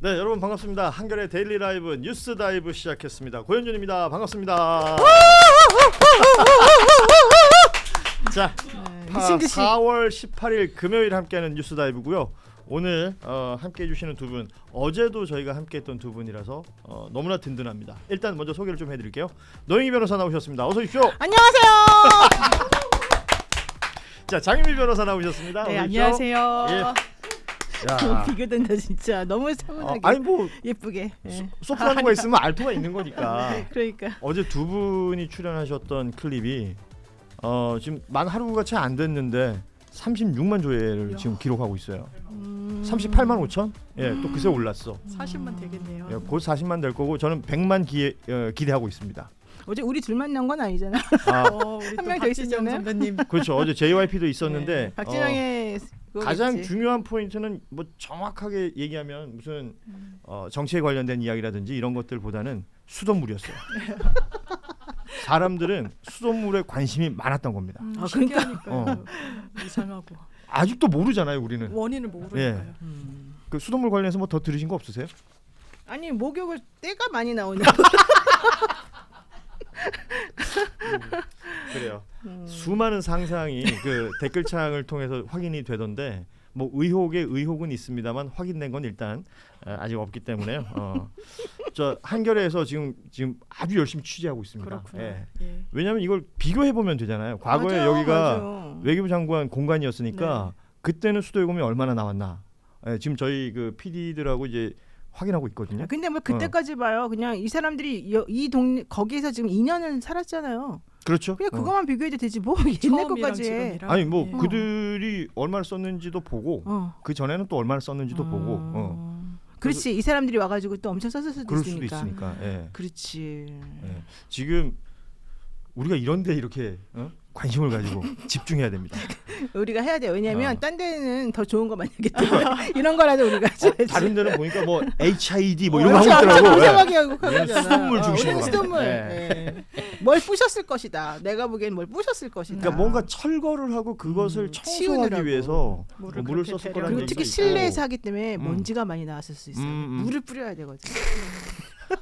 네, 여러분 반갑습니다. 한겨레 데일리 라이브 뉴스 다이브 시작했습니다. 고현준입니다. 반갑습니다. 자, 4월 18일 금요일 함께하는 뉴스 다이브고요. 오늘 함께해 주시는 두 분, 어제도 저희가 함께했던 두 분이라서 너무나 든든합니다. 일단 먼저 소개를 좀 해드릴게요. 노영희 변호사 나오셨습니다. 어서 오십시오. 안녕하세요. 자, 장윤미 변호사 나오셨습니다. 네, 어서 오십시오. 안녕하세요. 예. 야, 비교된다 진짜. 너무 차분하게 아니 뭐 예쁘게. 예. 소프라노가 있으면 알토가 있는 거니까. 그러니까. 어제 두 분이 출연하셨던 클립이 지금 만 하루가 채 안 됐는데 36만 조회를 지금 기록하고 있어요. 38만 5천? 예, 또 그새 올랐어. 40만 되겠네요. 예, 곧 40만 될 거고 저는 100만 기대하고 있습니다. 어제 우리 둘만 나온 건 아니잖아. 아, 우리 한 또 명 더 박진영 있었잖아요. 선배님. 그렇죠. 어제 JYP도 있었는데 네, 박진영의 가장 그거겠지. 중요한 포인트는 뭐 정확하게 얘기하면 무슨 정치에 관련된 이야기라든지 이런 것들보다는 수돗물이었어요. 사람들은 수돗물에 관심이 많았던 겁니다. 그러니까. 신기하니까요. 이상하고 아직도 모르잖아요, 우리는. 원인을 모르니까요. 그 수돗물 관련해서 뭐 더 들으신 거 없으세요? 아니 목욕을 때가 많이 나오냐. 그래요. 수많은 상상이 그 댓글창을 통해서 확인이 되던데 뭐 의혹은 있습니다만 확인된 건 일단 아직 없기 때문에요. 저 한겨레에서 지금 아주 열심히 취재하고 있습니다. 그렇구나. 예. 예. 왜냐하면 이걸 비교해 보면 되잖아요. 과거에 맞아요, 여기가 맞아요. 외교부 장관 공간이었으니까 네. 그때는 수도요금이 얼마나 나왔나. 예, 지금 저희 그 PD들하고 이제 확인하고 있거든요. 근데 뭐 그때까지 봐요. 그냥 이 사람들이 이 동네 거기에서 지금 2년을 살았잖아요. 그렇죠. 그냥 그것만 비교해도 되지 뭐 옛날 처음이랑 것까지 해. 지금이랑. 아니 뭐 예. 그들이 얼마를 썼는지도 보고 그 전에는 또 얼마를 썼는지도 보고 그렇지. 이 사람들이 와가지고 또 엄청 썼을 수도 그럴 있으니까. 수도 있으니까. 예. 그렇지. 예. 지금 우리가 이런데 이렇게 관심을 가지고 집중해야 됩니다. 우리가 해야 돼. 왜냐하면 딴 데는 더 좋은 거 많이 하기 때문에 이런 거라도 우리가 해야지. 다른 데는 보니까 뭐 HID 뭐 이런 거 하고 엄청 있더라고. 이상하게 하고 얘는 그러잖아. 수돗물 중심으로 우리는 수돗물. 갑니다. 예. 뭘 부셨을 것이다. 내가 보기엔 뭘 부셨을 것이다. 그러니까 뭔가 철거를 하고 그것을 청소하기 치우느라고. 위해서 물을 물을 그렇게 썼을 대량- 거라는 그리고 얘기가 특히 있고. 실내에서 하기 때문에 먼지가 많이 나왔을 수 있어요. 음. 물을 뿌려야 되거든.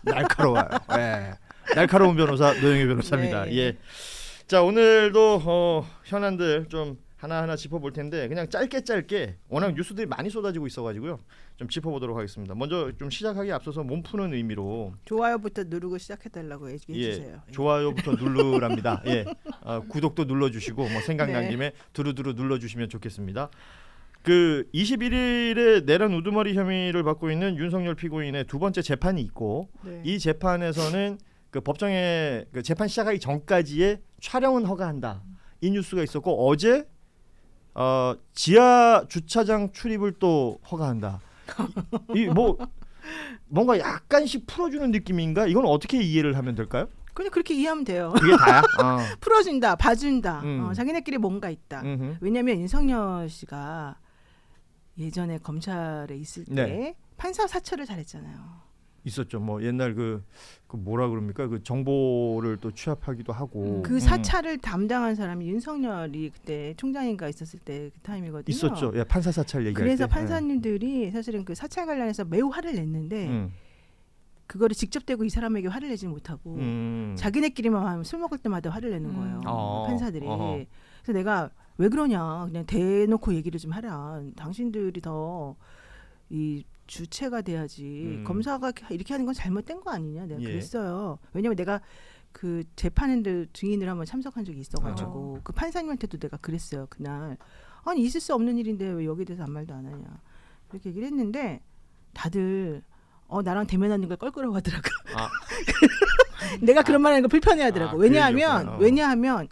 날카로워요. 예. 날카로운 변호사 노영희 변호사입니다. 네. 예. 자, 오늘도 현안들 좀 하나하나 짚어볼 텐데 그냥 짧게 워낙 뉴스들이 많이 쏟아지고 있어가지고요 좀 짚어보도록 하겠습니다. 먼저 좀 시작하기 앞서서 몸 푸는 의미로 좋아요부터 누르고 시작해달라고 얘기해 주세요. 좋아요부터 누르랍니다. 예, 구독도 눌러주시고 뭐 생각난 네. 김에 두루두루 눌러주시면 좋겠습니다. 그 21일에 내란 우두머리 혐의를 받고 있는 윤석열 피고인의 두 번째 재판이 있고 네. 이 재판에서는 그 법정에 그 재판 시작하기 전까지의 촬영은 허가한다. 이 뉴스가 있었고 어제 지하 주차장 출입을 또 허가한다. 이 뭐 뭔가 약간씩 풀어주는 느낌인가? 이건 어떻게 이해를 하면 될까요? 그냥 그렇게 이해하면 돼요. 그게 다야? 풀어준다, 봐준다. 음. 자기네끼리 뭔가 있다. 음흠. 왜냐하면 윤석열 씨가 예전에 검찰에 있을 때 네. 판사 사찰을 잘했잖아요. 있었죠. 뭐 옛날 그 뭐라 그럽니까? 그 정보를 또 취합하기도 하고 그 사찰을 담당한 사람이 윤석열이 그때 총장인가 있었을 때 그 타임이거든요. 있었죠. 예, 판사 사찰 얘기할 그래서 때. 판사님들이 사실은 그 사찰 관련해서 매우 화를 냈는데 그거를 직접 대고 이 사람에게 화를 내지 못하고 자기네끼리만 술 먹을 때마다 화를 내는 거예요. 판사들이. 그래서 내가 왜 그러냐 그냥 대놓고 얘기를 좀 하라. 당신들이 더 이 주체가 돼야지. 검사가 이렇게 하는 건 잘못된 거 아니냐 내가 예. 그랬어요. 왜냐면 내가 그 재판인데 증인을 한번 참석한 적이 있어가지고 그 판사님한테도 내가 그랬어요 그날. 아니 있을 수 없는 일인데 왜 여기에 대해서 아무 말도 안 하냐 이렇게 얘기를 했는데 다들 나랑 대면하는 걸 껄끄러워 하더라고. 내가 그런 말 하는 거 불편해하더라고. 왜냐하면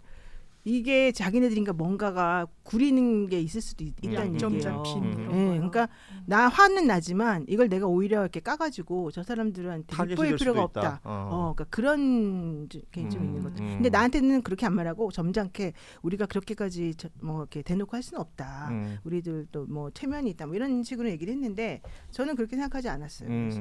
이게 자기네들인가 뭔가가 구리는 게 있을 수도 있다는 양점 얘기예요. 잡힌 이런 예, 거요. 그러니까 나 화는 나지만 이걸 내가 오히려 이렇게 까가지고 저 사람들한테 타겟이 밉보일 될 필요가 수도 있다. 없다. 그러니까 그런 게 좀 있는 거죠. 근데 음. 나한테는 그렇게 안 말하고 점잖게 우리가 그렇게까지 뭐 이렇게 대놓고 할 수는 없다. 우리들도 뭐 체면이 있다. 뭐 이런 식으로 얘기를 했는데 저는 그렇게 생각하지 않았어요. 그래서.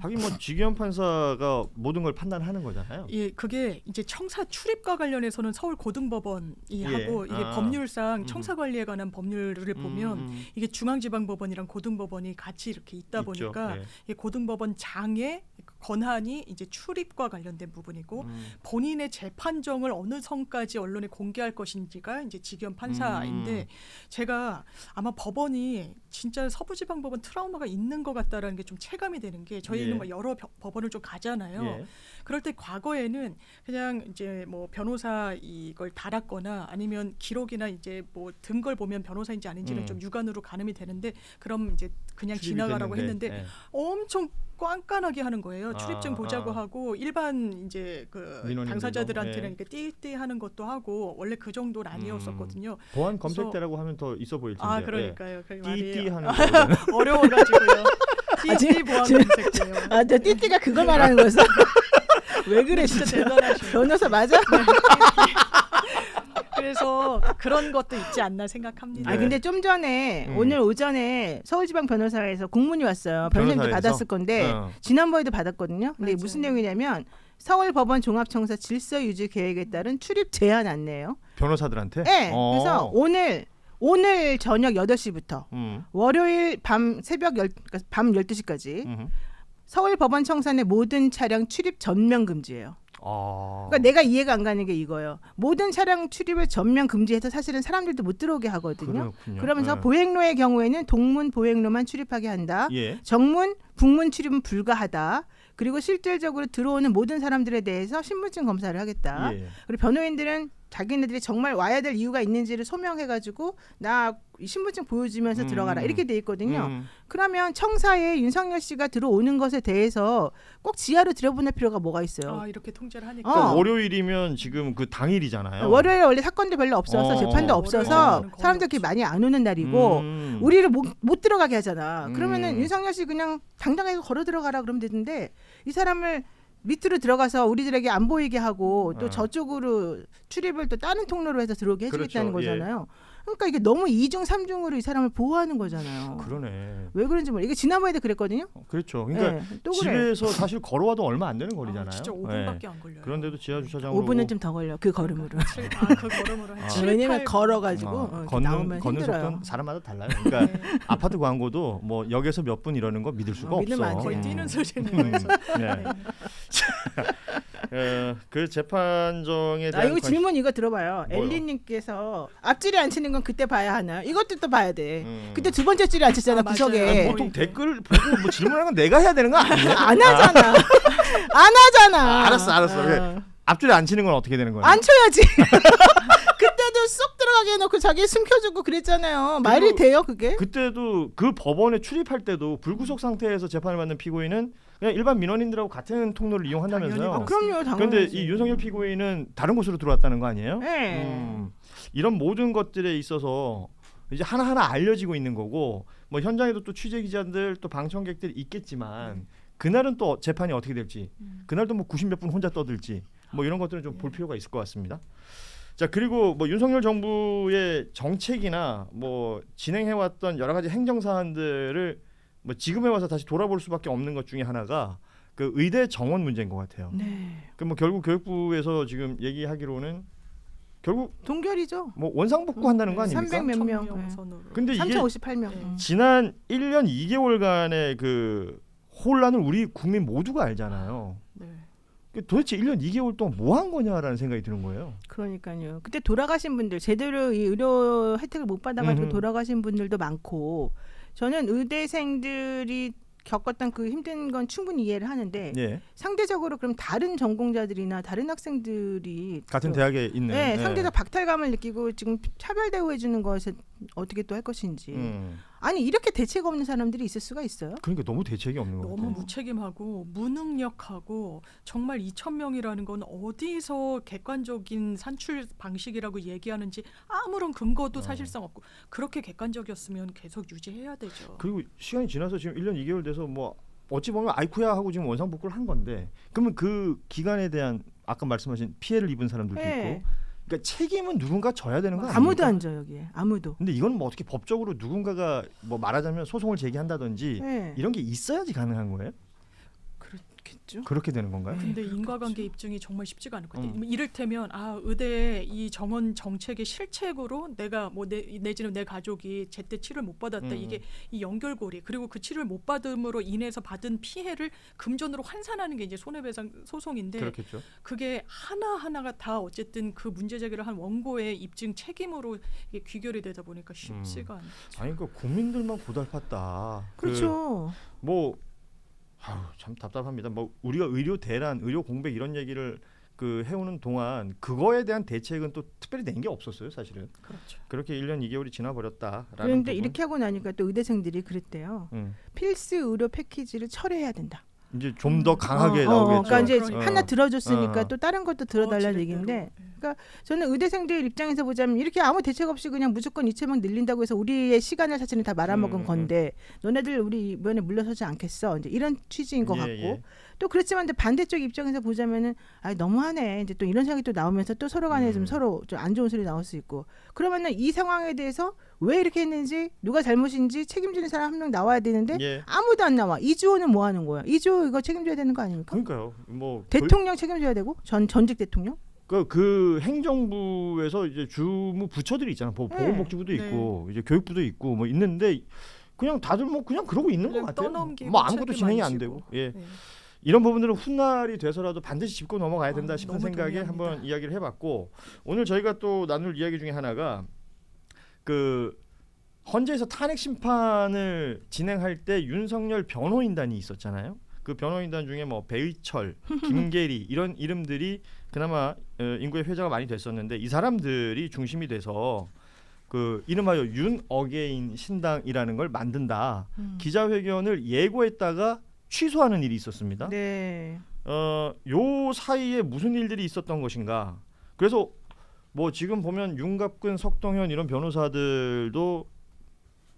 하긴 뭐 지기현 판사가 모든 걸 판단하는 거잖아요. 예, 그게 이제 청사 출입과 관련해서는 서울 고등법원이 예. 하고 이게 아. 법률상 청사관리에 관한 법률을 보면 음. 이게 중앙지방법원이랑 고등법원이 같이 이렇게 있다 있죠. 보니까 예. 이 고등법원 장의 권한이 이제 출입과 관련된 부분이고 본인의 재판정을 어느 선까지 언론에 공개할 것인지가 이제 직연 판사인데 제가 아마 법원이 진짜 서부지방법원 트라우마가 있는 것 같다라는 게 좀 체감이 되는 게 저희는 예. 뭐 여러 법원을 좀 가잖아요. 예. 그럴 때 과거에는 그냥 이제 뭐 변호사 이걸 달았거나 아니면 기록이나 이제 뭐 든 걸 보면 변호사인지 아닌지는 좀 육안으로 가늠이 되는데 그럼 이제 그냥 출입이 지나가라고 됐는데, 했는데 예. 엄청 깐깐하게 하는 거예요. 아, 출입증 보자고 아. 하고 일반 이제 그 민원인들도, 당사자들한테는 예. 이렇게 띠띠 하는 것도 하고 원래 그 정도는 아니었었거든요. 보안 검색대라고 하면 더 있어 보일 텐데. 아 그러니까요. 그 말이 띠띠 하는 거. 어려워가지고요. 아, 띠띠 보안 검색돼요. 아, 저 띠띠가 그걸 말하는 거였어? 왜 그래 진짜 진짜? 대단하시네. 변호사 맞아? 그래서 그런 것도 있지 않나 생각합니다. 아 근데 좀 전에 오늘 오전에 서울지방 변호사에서 공문이 왔어요. 변호사님도 변호사에서? 받았을 건데 지난번에도 받았거든요. 근데 맞아요. 무슨 내용이냐면 서울법원 종합청사 질서유지 계획에 따른 출입 제한 안내예요. 변호사들한테? 네. 그래서 오늘 저녁 8시부터 월요일 밤 그러니까 밤 12시까지 서울법원 청사 내 모든 차량 출입 전면 금지예요. 그러니까 내가 이해가 안 가는 게 이거예요. 모든 차량 출입을 전면 금지해서 사실은 사람들도 못 들어오게 하거든요. 그렇군요. 그러면서 예. 보행로의 경우에는 동문 보행로만 출입하게 한다. 예. 정문, 북문 출입은 불가하다. 그리고 실질적으로 들어오는 모든 사람들에 대해서 신분증 검사를 하겠다. 예. 그리고 변호인들은 자기네들이 정말 와야 될 이유가 있는지를 소명해가지고 나 신분증 보여주면서 들어가라 이렇게 돼 있거든요. 그러면 청사에 윤석열 씨가 들어오는 것에 대해서 꼭 지하로 들여보낼 필요가 뭐가 있어요? 아 이렇게 통제를 하니까 그러니까 월요일이면 지금 그 당일이잖아요. 월요일에 원래 사건도 별로 없어서 재판도 없어서 월요일에는 거의 사람들끼리 없지. 많이 안 오는 날이고 우리를 못 들어가게 하잖아. 그러면은 음. 윤석열 씨 그냥 당당하게 걸어 들어가라 그러면 되는데 이 사람을 밑으로 들어가서 우리들에게 안 보이게 하고 또 저쪽으로 출입을 또 다른 통로로 해서 들어오게 해주겠다는 그렇죠. 거잖아요. 그러니까 이게 너무 이중 삼중으로 이 사람을 보호하는 거잖아요. 그러네. 왜 그런지 모르겠어요. 이게 지난번에도 그랬거든요. 그렇죠. 그러니까 네, 또 그래. 집에서 사실 걸어와도 얼마 안 되는 거리잖아요. 진짜 예. 5분밖에 안 걸려요. 그런데도 지하 주차장으로 5분은 좀 더 걸려. 그 걸음으로. 그 걸음으로 한 7, 왜냐면 8분. 걸어가지고 나오면 걷는 힘들어요. 속도는 사람마다 달라요. 그러니까 네. 아파트 광고도 뭐 역에서 몇 분 이러는 거 믿을 수가 믿으면 없어. 안 거의 돼. 뛰는 소리네요. 그래서. 네. 그 재판정에 아 대한 이거 질문 이거 들어봐요. 뭐요? 엘리님께서 앞줄이 안 치는 건 그때 봐야 하나? 이것도 또 봐야 돼. 음. 그때 두 번째 줄이 안 쳤잖아 아, 맞아요. 구석에. 보통 댓글 보고 뭐 질문하는 건 내가 해야 되는 거 아니야? 안 하잖아. 안 하잖아. 알았어. 그래. 앞줄에 안 치는 건 어떻게 되는 거야? 안 쳐야지. 그때도 쏙 들어가게 해놓고 자기 숨겨주고 그랬잖아요. 말이 돼요 그게? 그때도 그 법원에 출입할 때도 불구속 상태에서 재판을 받는 피고인은 그냥 일반 민원인들하고 같은 통로를 이용한다면서요. 당연히 그럼요, 당연히. 그런데 이 윤석열 피고인은 다른 곳으로 들어왔다는 거 아니에요? 네. 이런 모든 것들에 있어서 이제 하나하나 알려지고 있는 거고 뭐 현장에도 또 취재 기자들 또 방청객들이 있겠지만 그날은 또 재판이 어떻게 될지 그날도 뭐 90몇 분 혼자 떠들지 뭐 이런 것들은 좀 볼 필요가 있을 것 같습니다. 자 그리고 뭐 윤석열 정부의 정책이나 뭐 진행해왔던 여러 가지 행정 사안들을 뭐 지금에 와서 다시 돌아볼 수밖에 없는 것 중에 하나가 그 의대 정원 문제인 것 같아요. 네. 그 뭐 결국 교육부에서 지금 얘기하기로는 결국 동결이죠. 뭐 원상복구 한다는 거 아닙니까? 300 몇 명. 선으로. 근데 이게 3,058명. 네. 지난 1년 2개월간의 그 혼란을 우리 국민 모두가 알잖아요. 네. 도대체 1년 2개월 동안 뭐 한 거냐라는 생각이 드는 거예요. 그러니까요. 그때 돌아가신 분들 제대로 이 의료 혜택을 못 받아가지고 음흠. 돌아가신 분들도 많고 저는 의대생들이 겪었던 그 힘든 건 충분히 이해를 하는데 예. 상대적으로 그럼 다른 전공자들이나 다른 학생들이 같은 또, 대학에 있는. 네, 예. 상대적 박탈감을 느끼고 지금 차별 대우해 주는 것에 어떻게 또 할 것인지. 아니 이렇게 대책 없는 사람들이 있을 수가 있어요? 그러니까 너무 대책이 없는 것 너무 같아요. 무책임하고 무능력하고 정말 2,000명이라는 건 어디서 객관적인 산출 방식이라고 얘기하는지 아무런 근거도 사실상 없고 그렇게 객관적이었으면 계속 유지해야 되죠. 그리고 시간이 지나서 지금 1년 2개월 돼서 뭐 어찌 보면 아이쿠야 하고 지금 원상복구를 한 건데 그러면 그 기간에 대한 아까 말씀하신 피해를 입은 사람들도 네. 있고 그러니까 책임은 누군가 져야 되는 거 아닙니까? 아무도 안 져 여기에 아무도. 근데 이건 뭐 어떻게 법적으로 누군가가 뭐 말하자면 소송을 제기한다든지 네. 이런 게 있어야지 가능한 거예요? 그렇겠죠. 그렇겠죠. 그렇게 되는 건가요? 근데 네, 인과관계 입증이 정말 쉽지가 않을 것 같아요. 음. 이를테면 의대 이 정원 정책의 실책으로 내가 뭐 내지는 내 가족이 제때 치료를 못 받았다. 이게 이 연결고리 그리고 그 치료를 못 받음으로 인해서 받은 피해를 금전으로 환산하는 게 이제 손해배상 소송인데 그렇겠죠. 그게 하나하나가 다 어쨌든 그 문제 제기를 한 원고의 입증 책임으로 이게 귀결이 되다 보니까 쉽지가 않죠. 아니 그 국민들만 고달팠다. 그렇죠. 뭐 참 답답합니다. 뭐 우리가 의료 대란, 의료 공백 이런 얘기를 그 해오는 동안 그거에 대한 대책은 또 특별히 낸 게 없었어요, 사실은. 그렇죠. 그렇게 1년 2개월이 지나 버렸다라는 그런데 부분. 이렇게 하고 나니까 또 의대생들이 그랬대요. 필수 의료 패키지를 철회해야 된다. 이제 좀 더 강하게 나오겠죠. 그러니까 이제 그러니까. 하나 들어줬으니까 어. 또 다른 것도 들어달라는 지렛대로. 얘기인데, 그러니까 저는 의대생들 입장에서 보자면 이렇게 아무 대책 없이 그냥 무조건 이체만 늘린다고 해서 우리의 시간을 사실은 다 말아먹은 건데, 너네들 우리 이번에 물러서지 않겠어? 이제 이런 취지인 것 예, 같고, 예. 또 그렇지만 반대쪽 입장에서 보자면은 너무하네. 이제 또 이런 생각이 또 나오면서 또 서로 간에 좀 서로 좀 안 좋은 소리 나올 수 있고, 그러면은 이 상황에 대해서 왜 이렇게 했는지 누가 잘못인지 책임지는 사람 한 명 나와야 되는데 예. 아무도 안 나와. 이주호는 뭐 하는 거야? 이주호 이거 책임져야 되는 거 아닙니까? 그러니까요. 뭐 대통령 책임져야 되고 전직 대통령? 그 행정부에서 이제 주무 부처들이 있잖아. 보건복지부도 네. 있고 이제 교육부도 있고 뭐 있는데 그냥 다들 뭐 그냥 그러고 있는 것 그냥 같아요. 떠넘기고 뭐 아무것도 책임 진행이 안 안 지고. 되고. 예. 네. 이런 부분들은 훗날이 돼서라도 반드시 짚고 넘어가야 된다 싶은 너무 생각에 동의합니다. 한번 이야기를 해봤고, 오늘 저희가 또 나눌 이야기 중에 하나가 그 헌재에서 탄핵 심판을 진행할 때 윤석열 변호인단이 있었잖아요. 그 변호인단 중에 뭐 배의철, 김계리 이런 이름들이 그나마 인구의 회자가 많이 됐었는데, 이 사람들이 중심이 돼서 그 이름하여 윤어게인 신당이라는 걸 만든다. 기자회견을 예고했다가 취소하는 일이 있었습니다. 네. 요 사이에 무슨 일들이 있었던 것인가? 그래서 뭐 지금 보면 윤갑근, 석동현 이런 변호사들도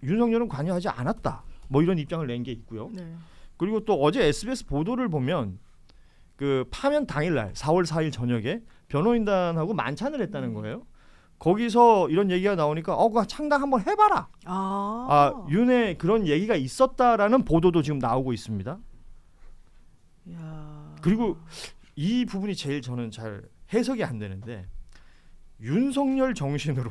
윤석열은 관여하지 않았다. 뭐 이런 입장을 낸 게 있고요. 네. 그리고 또 어제 SBS 보도를 보면 그 파면 당일날 4월 4일 저녁에 변호인단하고 만찬을 했다는 거예요. 거기서 이런 얘기가 나오니까 그거 창당 한번 해봐라. 윤의 그런 얘기가 있었다라는 보도도 지금 나오고 있습니다. 야. 그리고 이 부분이 제일 저는 잘 해석이 안 되는데, 윤석열 정신으로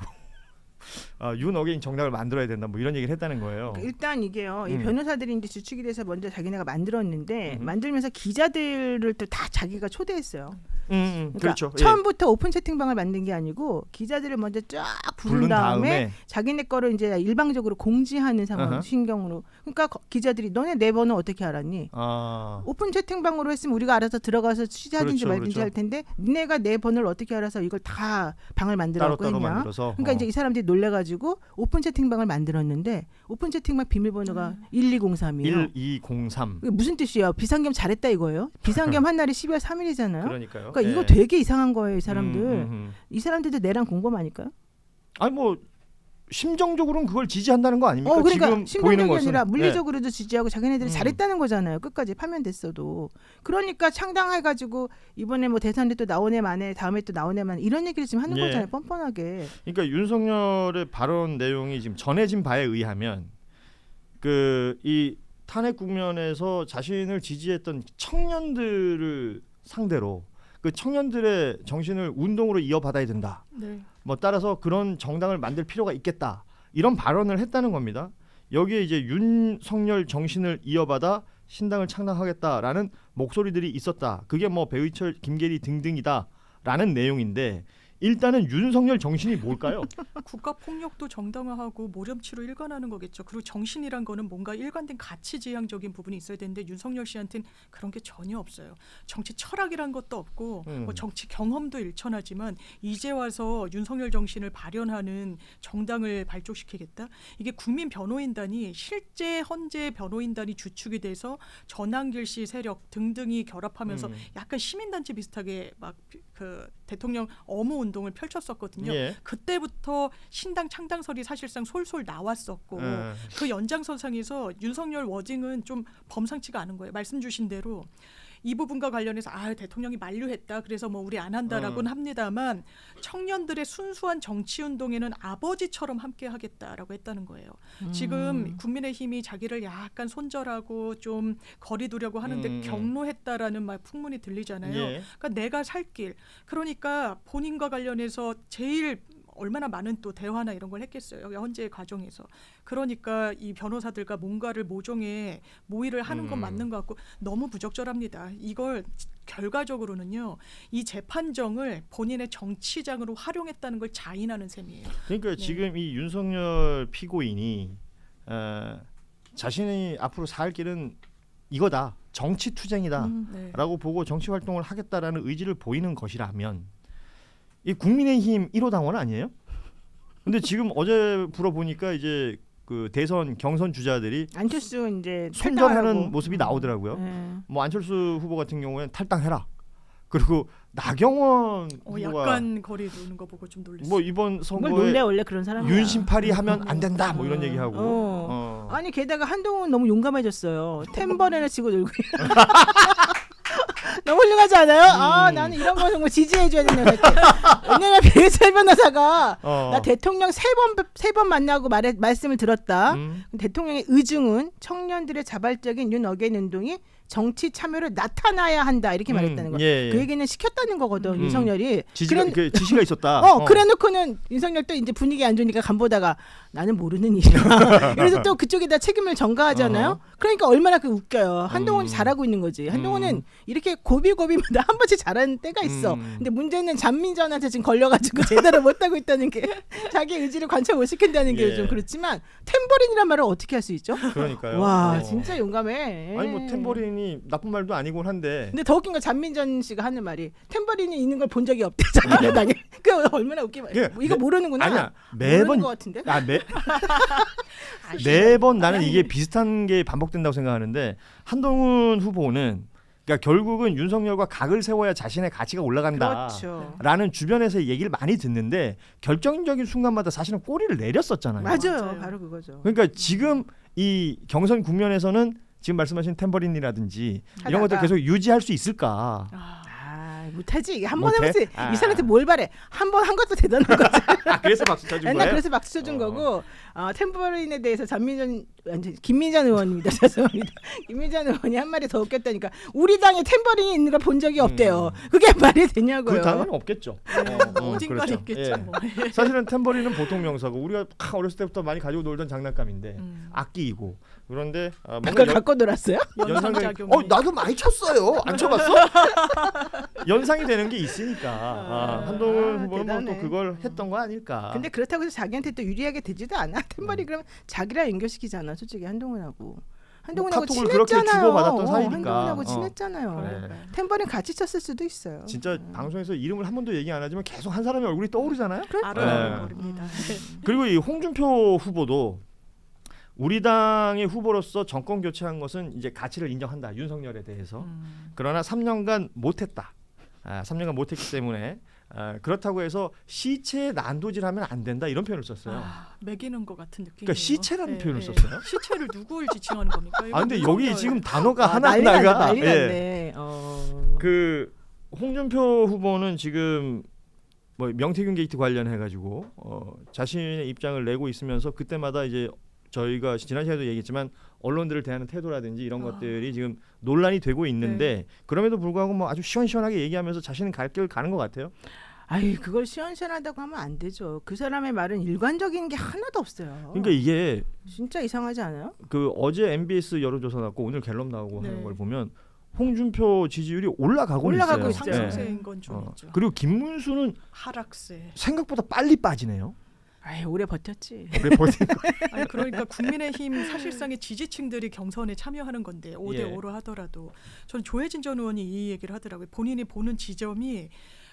윤어게인 정당을 만들어야 된다 뭐 이런 얘기를 했다는 거예요. 그러니까 일단 이게요. 이 변호사들이 이제 주축이 돼서 먼저 자기네가 만들었는데 만들면서 기자들을 또 다 자기가 초대했어요. 그러니까 그렇죠. 처음부터 오픈 채팅방을 만든 게 아니고 기자들을 먼저 쫙 부른 다음에 자기네 거를 이제 일방적으로 공지하는 상황 신경으로. 그러니까 기자들이 너네 내 번호 어떻게 알았니? 오픈 채팅방으로 했으면 우리가 알아서 들어가서 취재하든지 그렇죠, 말든지 그렇죠. 할 텐데 니네가 내 번호를 어떻게 알아서 이걸 다 방을 만들었고 따로 했냐? 만들어서. 그러니까 이제 이 사람들이 놀래가지고 오픈 채팅방을 만들었는데 오픈 채팅방 비밀번호가 1203이에요. 1203. 이게 무슨 뜻이야? 비상겸 잘했다 이거예요? 비상겸 한 날이 12월 3일이잖아요. 그러니까요. 그러니까 이거 되게 이상한 거예요, 이 사람들. 이 이 사람들도 내랑 공범 아닐까요? 아니 뭐 심정적으로는 그걸 지지한다는 거 아닙니까? 그러니까 지금 보이는 심정적이 것은 아니라 물리적으로도 지지하고 자기네들이 음. 잘했다는 거잖아요. 끝까지 파면됐어도. 그러니까 창당해가지고 이번에 뭐 대선에 또 나오네 마네 다음에 또 나오네 마네 이런 얘기를 지금 하는 예. 거잖아요. 뻔뻔하게. 그러니까 윤석열의 발언 내용이 지금 전해진 바에 의하면 그 이 탄핵 국면에서 자신을 지지했던 청년들을 상대로 그 청년들의 정신을 운동으로 이어받아야 된다. 네. 뭐 따라서 그런 정당을 만들 필요가 있겠다. 이런 발언을 했다는 겁니다. 여기에 이제 윤석열 정신을 이어받아 신당을 창당하겠다라는 목소리들이 있었다. 그게 뭐 배의철, 김계리 등등이다라는 내용인데, 일단은 윤석열 정신이 뭘까요? 국가 폭력도 정당화하고 모렴치로 일관하는 거겠죠. 그리고 정신이란 거는 뭔가 일관된 가치 지향적인 부분이 있어야 되는데 윤석열 씨한테는 그런 게 전혀 없어요. 정치 철학이란 것도 없고 뭐 정치 경험도 일천하지만 이제 와서 윤석열 정신을 발현하는 정당을 발족시키겠다. 이게 국민 변호인단이 실제 헌재 변호인단이 주축이 돼서 전한길 씨 세력 등등이 결합하면서 약간 시민단체 비슷하게 막 그 대통령 엄호 운동을 펼쳤었거든요. 예. 그때부터 신당 창당설이 사실상 솔솔 나왔었고 그 연장선상에서 윤석열 워징은 좀 범상치가 않은 거예요. 말씀 주신 대로 이 부분과 관련해서 대통령이 만류했다. 그래서 뭐 우리 안 한다라고는 합니다만 청년들의 순수한 정치 운동에는 아버지처럼 함께 하겠다라고 했다는 거예요. 지금 국민의힘이 자기를 약간 손절하고 좀 거리 두려고 하는데 경로했다라는 말 풍문이 들리잖아요. 예. 그러니까 내가 살 길. 그러니까 본인과 관련해서 제일 얼마나 많은 또 대화나 이런 걸 했겠어요. 현재의 과정에서. 그러니까 이 변호사들과 뭔가를 모종의 모의를 하는 건 맞는 것 같고 너무 부적절합니다. 이걸 결과적으로는요. 이 재판정을 본인의 정치장으로 활용했다는 걸 자인하는 셈이에요. 그러니까 네. 지금 이 윤석열 피고인이 자신이 앞으로 살 길은 이거다. 정치 투쟁이다. 네. 라고 보고 정치 활동을 하겠다라는 의지를 보이는 것이라면 이 국민의힘 1호 당원 아니에요? 근데 지금 어제 불어보니까 이제 그 대선 경선 주자들이 안철수 이제 손절하는 탈당하라고. 모습이 나오더라고요. 네. 뭐 안철수 후보 같은 경우에는 탈당해라. 그리고 나경원 후보가 약간 거리 두는 거 보고 좀 놀랐어요. 뭐 이번 뭘 선거에 놀래 원래 그런 사람이야. 윤심팔이 하면 안 된다 뭐 이런 얘기하고 어. 아니 게다가 한동훈 너무 용감해졌어요. 템버레나 치고 놀고. 너무 훌륭하지 않아요? 나는 이런 거 정말 지지해줘야 된다고 했지. 왜냐면 배철 변호사가 나 대통령 세 번 만나고 말씀을 들었다. 대통령의 의중은 청년들의 자발적인 윤어게인 운동이 정치 참여를 나타나야 한다 이렇게 말했다는 거야. 예, 예. 그 얘기는 시켰다는 거거든 윤석열이. 그 지시가 있었다. 그래놓고는 윤석열 또 이제 분위기 안 좋으니까 간보다가 나는 모르는 일이야. 그래서 또 그쪽에다 책임을 전가하잖아요. 그러니까 얼마나 그 웃겨요. 한동훈이 잘하고 있는 거지. 한동훈은 이렇게 고비고비마다 한 번씩 잘하는 때가 있어. 근데 문제는 잔민전한테 지금 걸려가지고 제대로 못하고 있다는 게 자기 의지를 관철 못 시킨다는 게 예. 좀 그렇지만 템버린이란 말을 어떻게 할 수 있죠? 그러니까요. 와 진짜 용감해. 아니 뭐 템버린이 나쁜 말도 아니곤 한데. 근데 더 웃긴 건 잔민전 씨가 하는 말이 템버린이 있는 걸 본 적이 없대. 자기 당에. 그 얼마나 웃기면 이거 모르는구나. 아니야 매번 모르는 것 같은데. 매번 나는 이게 비슷한 게 반복된다고 생각하는데 한동훈 후보는 그러니까 결국은 윤석열과 각을 세워야 자신의 가치가 올라간다라는 그렇죠. 주변에서의 얘기를 많이 듣는데 결정적인 순간마다 사실은 꼬리를 내렸었잖아요. 맞아요. 바로 그거죠. 그러니까 지금 이 경선 국면에서는 지금 말씀하신 템버린이라든지 이런 것들 계속 유지할 수 있을까? 못하지. 한 번 못해? 해보지. 이 사람한테 뭘 바래. 한 번 한 것도 대단한 거지. 그래서 박수 쳐준 옛날 거예요? 그래서 박수 쳐준 거고 템버린에 대해서 김민전 의원입니다. 죄송합니다. 김민전 의원이 한 마디 더 웃겼다니까. 우리 당에 템버린이 있는 걸 본 적이 없대요. 그게 말이 되냐고요. 그 당연히 없겠죠. 어딘가 그렇죠. 있겠죠. 예. 뭐. 사실은 템버린은 보통 명사고 우리가 어렸을 때부터 많이 가지고 놀던 장난감인데 악기이고 그런데 뭔가 그걸 갖고 놀았어요? 연상작용이. 나도 많이 쳤어요. 안 쳐봤어? 연상이 되는 게 있으니까 한동훈 후보는 뭐 또 그걸 했던 거 아닐까. 근데 그렇다고 해서 자기한테 또 유리하게 되지도 않아. 템버린 그러면 자기랑 연결시키잖아. 솔직히 한동훈하고. 한동훈하고 카톡을 그렇게 친했잖아요. 주고받았던 사이니까. 한동훈하고 친했잖아요. 네. 템버린 같이 쳤을 수도 있어요. 진짜 방송에서 이름을 한 번도 얘기 안 하지만 계속 한 사람의 얼굴이 떠오르잖아요. 아른아른거립니다. 그리고 이 홍준표 후보도 우리 당의 후보로서 정권 교체한 것은 이제 가치를 인정한다. 윤석열에 대해서. 그러나 3년간 못했다. 3년간 못했기 때문에 그렇다고 해서 시체에 난도질하면 안 된다 이런 표현을 썼어요. 매기는 것 같은 느낌이에요. 그러니까 시체라는 표현을 썼어요. 시체를 누굴 지칭하는 겁니까? 근데 여기 지금 단어가 난리 하나하나가 났네. 그 홍준표 후보는 지금 뭐 명태균 게이트 관련해 가지고 자신의 입장을 내고 있으면서 그때마다 이제 저희가 지난 시간에도 얘기했지만 언론들을 대하는 태도라든지 이런 것들이 지금 논란이 되고 있는데 그럼에도 불구하고 뭐 아주 시원시원하게 얘기하면서 자신은 갈 길을 가는 것 같아요. 그걸 시원시원하다고 하면 안 되죠. 그 사람의 말은 일관적인 게 하나도 없어요. 그러니까 이게 진짜 이상하지 않아요? 그 어제 MBS 여론조사 나왔고 오늘 갤럽 나오고 네. 하는 걸 보면 홍준표 지지율이 올라가고 있어요. 상승세인 건 좀 있죠. 그리고 김문수는 하락세. 생각보다 빨리 빠지네요. 오래 버텼지. 아니 그러니까 국민의힘 사실상의 지지층들이 경선에 참여하는 건데 5대5로 하더라도 저는 조혜진 전 의원이 이 얘기를 하더라고요. 본인이 보는 지점이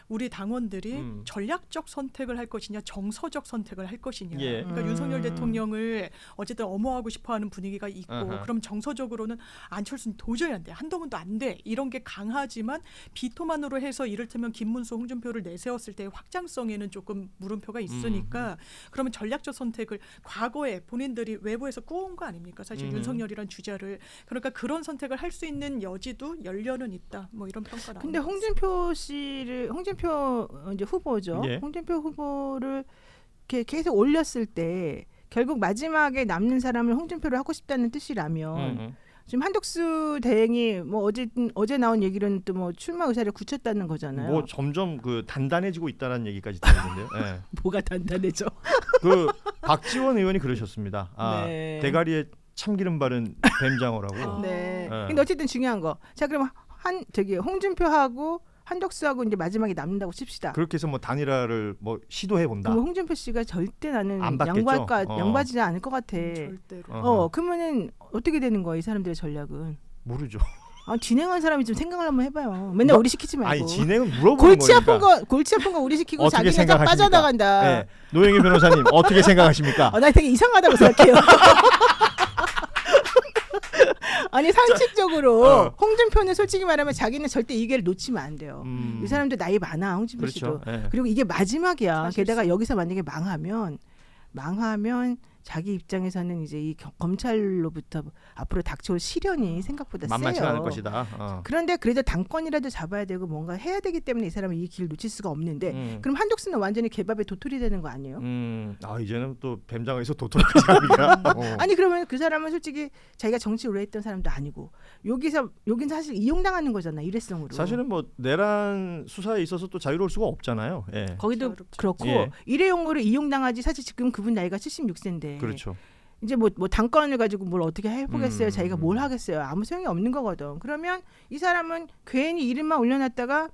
우리 당원들이 전략적 선택을 할 것이냐 정서적 선택을 할 것이냐. 예. 그러니까 윤석열 대통령을 어쨌든 엄호하고 싶어하는 분위기가 있고 아하. 그럼 정서적으로는 안철수는 도저히 안 돼. 한동훈도 안 돼. 이런 게 강하지만 비토만으로 해서 이를테면 김문수, 홍준표를 내세웠을 때의 확장성에는 조금 물음표가 있으니까 그러면 전략적 선택을 과거에 본인들이 외부에서 꾸온 거 아닙니까? 사실 윤석열이란 주자를. 그러니까 그런 선택을 할 수 있는 여지도 열려는 있다. 뭐 이런 평가 나옵니다. 근데 홍준표 이제 후보죠. 예. 홍준표 후보를 이렇게 계속 올렸을 때 결국 마지막에 남는 사람을 홍준표를 하고 싶다는 뜻이라면 지금 한덕수 대행이 뭐 어제 나온 얘기로는 또 뭐 출마 의사를 굳혔다는 거잖아요. 뭐 점점 그 단단해지고 있다는 얘기까지 들었는데요. 예. 뭐가 단단해져? 그 박지원 의원이 그러셨습니다. 네. 대가리에 참기름 바른 뱀장어라고. 네. 네. 근데 어쨌든 중요한 거. 자, 그럼 홍준표하고 한덕수하고 이제 마지막에 남는다고 칩시다. 그렇게 해서 뭐 단일화를 뭐 시도해 본다. 그럼 홍준표 씨가 절대 나는 안 받겠죠? 양보하지 않을 것 같아. 절대로. 그러면은 어떻게 되는 거야, 이 사람들의 전략은? 모르죠. 진행한 사람이 좀 생각을 한번 해봐요. 맨날 우리 시키지 말고. 아니 진행은 물어보는 거니까. 골치 아픈 거 우리 시키고 어떻게 자기는 딱 생각하십니까? 빠져나간다. 네. 노영희 변호사님 어떻게 생각하십니까? 나 되게 이상하다고 생각해요. 아니 상식적으로 홍준표는 솔직히 말하면 자기는 절대 이 기회를 놓치면 안 돼요. 이 사람들 나이 많아, 홍준표 씨도. 그렇죠. 네. 그리고 이게 마지막이야. 사실상. 게다가 여기서 만약에 망하면 자기 입장에서는 이제 이 검찰로부터 앞으로 닥쳐올 시련이 생각보다 만만치 세요. 않을 것이다. 그런데 그래도 당권이라도 잡아야 되고 뭔가 해야 되기 때문에 이 사람은 이 길을 놓칠 수가 없는데 그럼 한덕수는 완전히 개밥에 도토리 되는 거 아니에요? 이제는 또 뱀장어에서 도토리까지 합니까? 아니 그러면 그 사람은 솔직히 자기가 정치 오래 했던 사람도 아니고 여긴 사실 이용당하는 거잖아, 일회성으로. 사실은 뭐 내란 수사에 있어서 또 자유로울 수가 없잖아요. 예. 거기도 자유롭죠. 그렇고 예. 일회용으로 이용당하지. 사실 지금 그분 나이가 76세인데 그렇죠. 이제 뭐 당권을 가지고 뭘 어떻게 해보겠어요. 자기가 뭘 음. 하겠어요. 아무 소용이 없는 거거든. 그러면 이 사람은 괜히 이름만 올려놨다가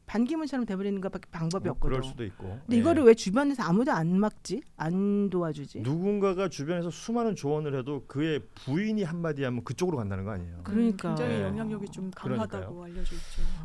반기문처럼 돼버리는 것밖에 방법이 없거든. 그럴 수도 있고. 근데 이거를 왜 주변에서 아무도 안 막지? 안 도와주지? 누군가가 주변에서 수많은 조언을 해도 그의 부인이 한마디 하면 그쪽으로 간다는 거 아니에요. 그러니까. 굉장히 예. 영향력이 좀 강하다고 그러니까요. 알려져 있죠.